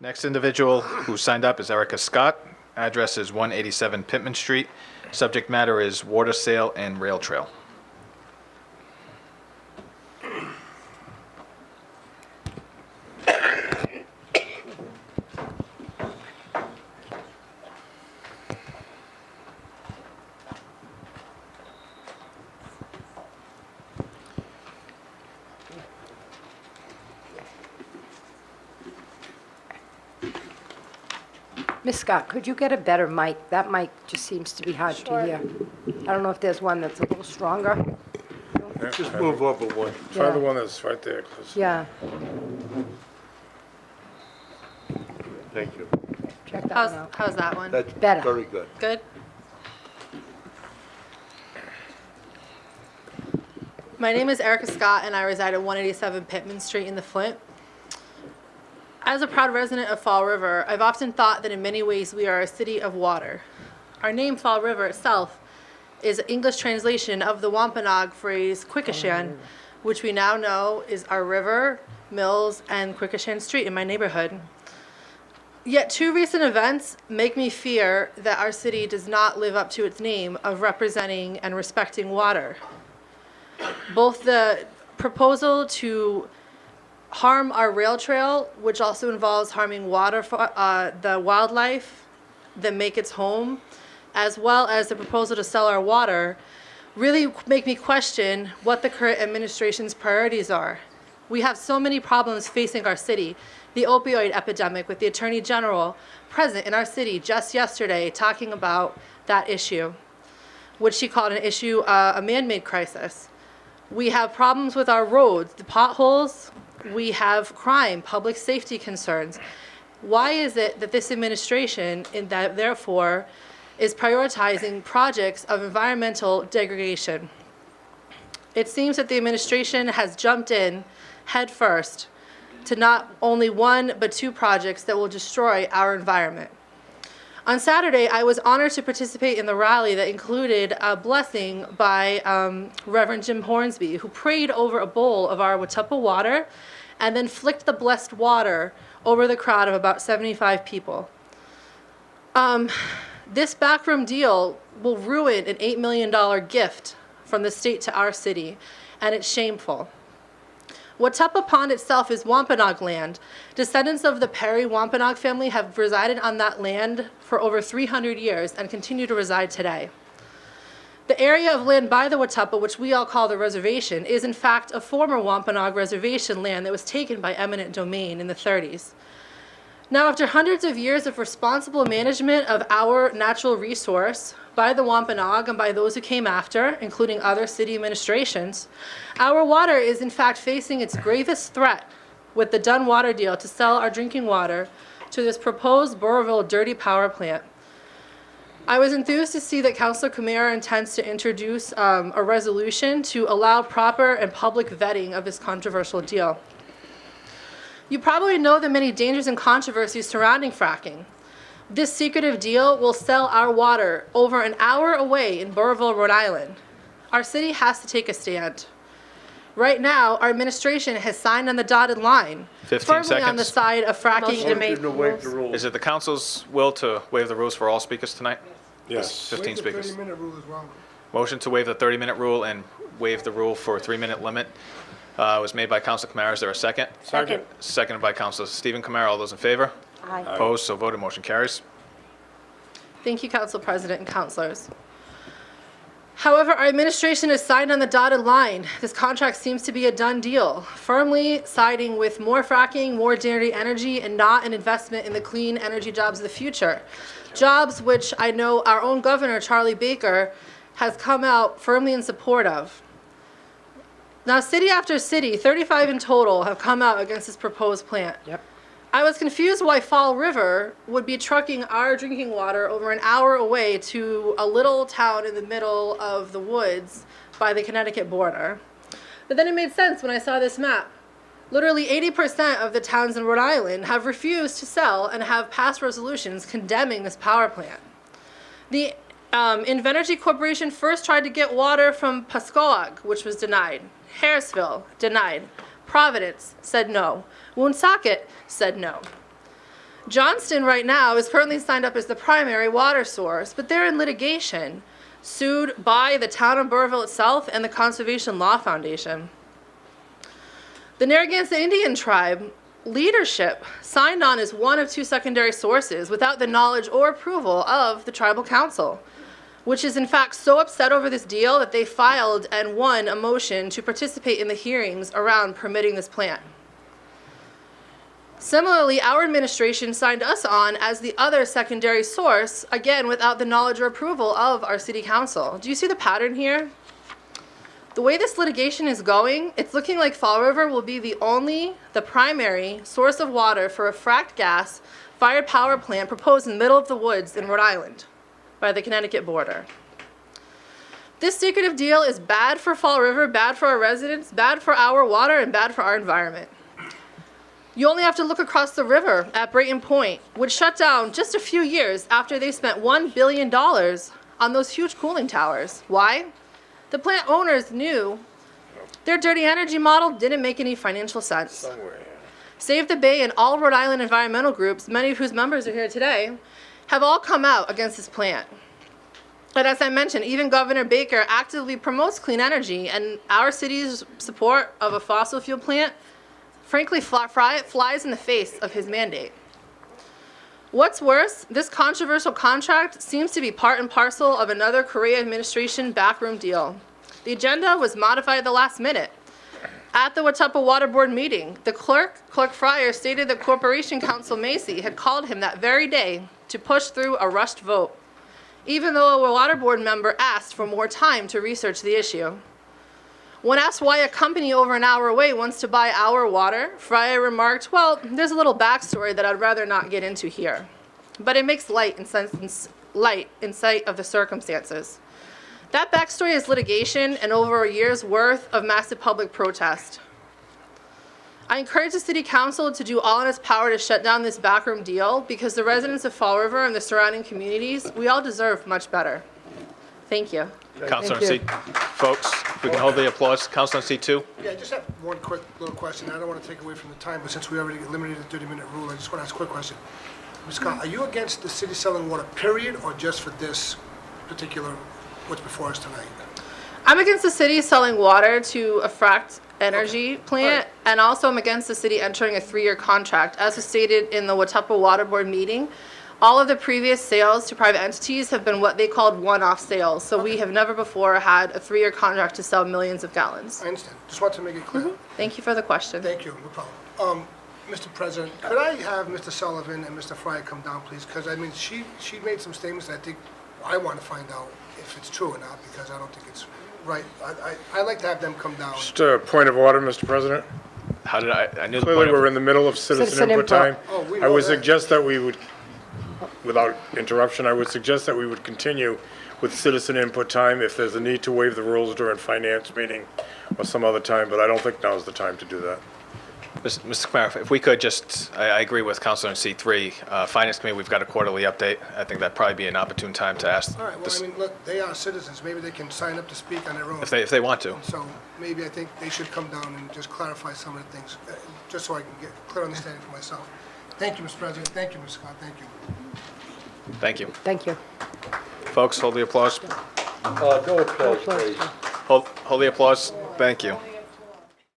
Next individual who signed up is Erica Scott. Address is 187 Pitman Street. Subject matter is water sale and rail trail. Miss Scott, could you get a better mic? That mic just seems to be hard to hear. I don't know if there's one that's a little stronger. Just move over one. Try Yeah. the one that's right there. 'Cause- Yeah, Thank you. check that one out. How's that one? That's Better. very good. Good? My name is Erica Scott, and I reside at 187 Pitman Street in the Flint. As a proud resident of Fall River, I've often thought that in many ways we are a city of water. Our name, Fall River itself, is an English translation of the Wampanoag phrase Quikashan, which we now know is our river, mills, and Quikashan Street in my neighborhood. Yet two recent events make me fear that our city does not live up to its name of representing and respecting water. Both the proposal to harm our rail trail, which also involves harming water for the wildlife that make its home, as well as the proposal to sell our water, really make me question what the current administration's priorities are. We have so many problems facing our city. The opioid epidemic, with the Attorney General present in our city just yesterday talking about that issue, which she called an issue, a man-made crisis. We have problems with our roads, the potholes. We have crime, public safety concerns. Why is it that this administration, in that therefore, is prioritizing projects of environmental degradation? It seems that the administration has jumped in head first to not only one but two projects that will destroy our environment. On Saturday, I was honored to participate in the rally that included a blessing by Reverend Jim Hornsby, who prayed over a bowl of our Watuppa water and then flicked the blessed water over the crowd of about 75 people. This backroom deal will ruin an $8 million gift from the state to our city, and it's shameful. Watuppa Pond itself is Wampanoag land. Descendants of the Perry Wampanoag family have resided on that land for over 300 years and continue to reside today. The area of land by the Watuppa, which we all call the reservation, is in fact a former Wampanoag reservation land that was taken by eminent domain in the 30s. Now, after hundreds of years of responsible management of our natural resource by the Wampanoag and by those who came after, including other city administrations, our water is in fact facing its gravest threat with the Dunn Water deal to sell our drinking water to this proposed Burrillville dirty power plant. I was enthused to see that Councilor Camara intends to introduce a resolution to allow proper and public vetting of this controversial deal. You probably know the many dangers and controversies surrounding fracking. This secretive deal will sell our water over an hour away in Burrillville, Rhode Island. Our city has to take a stand. Right now, our administration has signed on the dotted line, 15 firmly on the seconds. side of fracking and Motion to waive the rules. Is it the council's will to waive the rules for all speakers tonight? Yes. 15 speakers. 30-minute rule as well. Motion to waive the 30-minute rule and waive the rule for a 3-minute limit was made by Councilor Camara. Is there a second? Second. Seconded by Councilor Stephen Camara. All those in favor? Aye. Opposed? So voted. Motion carries. Thank you, Council President and councilors. However, our administration has signed on the dotted line. This contract seems to be a done deal, firmly siding with more fracking, more dirty energy, and not an investment in the clean energy jobs of the future. Jobs which I know our own governor, Charlie Baker, has come out firmly in support of. Now, city after city, 35 in total, have come out against this proposed plant. Yep. I was confused why Fall River would be trucking our drinking water over an hour away to a little town in the middle of the woods by the Connecticut border. But then it made sense when I saw this map. Literally 80% of the towns in Rhode Island have refused to sell and have passed resolutions condemning this power plant. The Invenergy Corporation first tried to get water from Pascoag, which was denied. Harrisville, denied. Providence said no. Woonsocket said no. Johnston right now is currently signed up as the primary water source, but they're in litigation, sued by the town of Burrillville itself and the Conservation Law Foundation. The Narragansett Indian tribe leadership signed on as one of 2 secondary sources without the knowledge or approval of the tribal council, which is in fact so upset over this deal that they filed and won a motion to participate in the hearings around permitting this plant. Similarly, our administration signed us on as the other secondary source, again without the knowledge or approval of our city council. Do you see the pattern here? The way this litigation is going, it's looking like Fall River will be the primary source of water for a fracked gas fired power plant proposed in the middle of the woods in Rhode Island by the Connecticut border. This secretive deal is bad for Fall River, bad for our residents, bad for our water, and bad for our environment. You only have to look across the river at Brayton Point, which shut down just a few years after they spent $1 billion on those huge cooling towers. Why? The plant owners knew their dirty energy model didn't make any financial sense. Somewhere, yeah. Save the Bay and all Rhode Island environmental groups, many of whose members are here today, have all come out against this plant. And as I mentioned, even Governor Baker actively promotes clean energy, and our city's support of a fossil fuel plant frankly flies in the face of his mandate. What's worse, this controversial contract seems to be part and parcel of another Correa administration backroom deal. The agenda was modified at the last minute. At the Watuppa Water Board meeting, the Clerk Fryer, stated that Corporation Counsel Macy had called him that very day to push through a rushed vote, even though a Water Board member asked for more time to research the issue. When asked why a company over an hour away wants to buy our water, Fryer remarked, "Well, there's a little backstory that I'd rather not get into here. But it makes light in sight of the circumstances." That backstory is litigation and over a year's worth of massive public protest. I encourage the City Council to do all in its power to shut down this backroom deal, because the residents of Fall River and the surrounding communities, we all deserve much better. Thank you. Counselor in Thank seat, folks, if we can hold the applause. Counselor in seat 2. Yeah, I just have one quick little question. I don't want to take away from the time, but since we already eliminated the 30-minute rule, I just want to ask a quick question. Ms. Scott, are you against the city selling water, period, or just for this particular, what's before us tonight? I'm against the city selling water to a fracked energy plant, Right. and also I'm against the city entering a 3-year contract. As was stated in the Watuppa Water Board meeting, all of the previous sales to private entities have been what they called one-off sales. So we have never before had a 3-year contract to sell millions of gallons. I understand. Just want to make it clear. Thank you for the question. Thank you, no problem. Mr. President, could I have Mr. Sullivan and Mr. Fryer come down, please? Because, I mean, she made some statements that I think I want to find out if it's true or not, because I don't think it's right. I'd like to have them come down. Just a point of order, Mr. President. How did I knew the Clearly, point we're of, in the middle of citizen Citizen input input. time. Oh, we I know would that. suggest that we would, without interruption, I would suggest that we would continue with citizen input time if there's a need to waive the rules during finance meeting or some other time, but I don't think now's the time to do that. Mr. Kamara, if we could just, I agree with Counselor in seat 3. Finance Committee, we've got a quarterly update. I think that'd probably be an opportune time to ask All right, well, this, I mean, look, they are citizens. Maybe they can sign up to speak on their own. if they want to. So maybe I think they should come down and just clarify some of the things, just so I can get clear understanding for myself. Thank you, Mr. President. Thank you, Ms. Scott. Thank you. Thank you. Thank you. Folks, hold the applause. No applause, please. Hold the applause. Thank you.